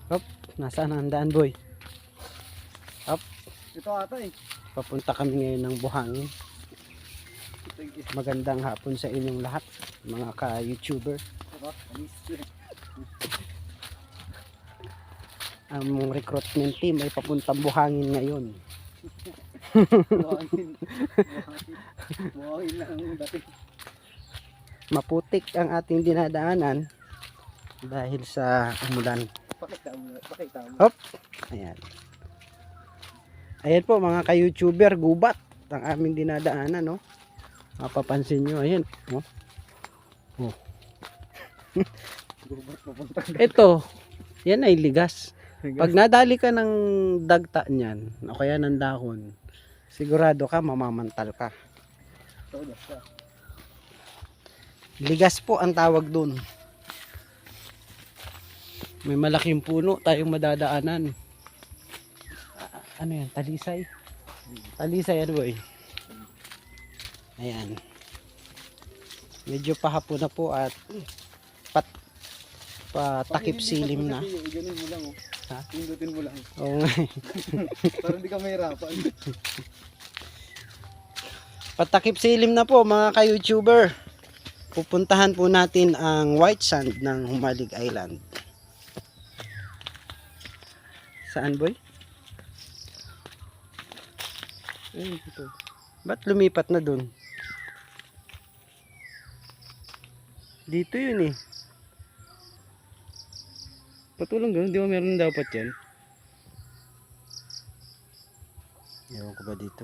Hop, nasaan ang daan, boy? Hop, Ito ata eh. papunta kami ngayon ng Buhangin. Ito yung isa. Magandang hapon sa inyong lahat, mga ka-YouTuber. Ito, anis. Ang recruitment team ay papuntang Buhangin ngayon. Buhangin. Buhangin lang ang dating. Maputik ang ating dinadaanan dahil sa umulan. Pakita mo. Pakita mo. Hop, ayan. Ayan po mga ka-YouTuber, gubat ang aming dinadaanan, no? Mapapansin nyo, ayan. Oh. Oh. Gubat papunta. Ito, yan ay ligas. Pag nadali ka ng dagta niyan, o kaya ng dahon, sigurado ka mamamantal ka. Ito, basta. Ligas po ang tawag dun. May malaking puno tayong madadaanan. Ano yan? Talisay? Talisay ano ba eh? Ayan. Medyo pahapon na po at patakip silim na. Ganun mo lang oh. Ha? Pindutin mo lang. Oo nga. Para hindi ka mahirapan. Patakip silim na po mga ka-YouTuber. Pupuntahan po natin ang white sand ng Humalig Island. Saan, boy? Ayun, ito. Ba't lumipat na dun? Dito yun eh. Patulong doon, di ba meron dapat yan? Ewan ko ba dito?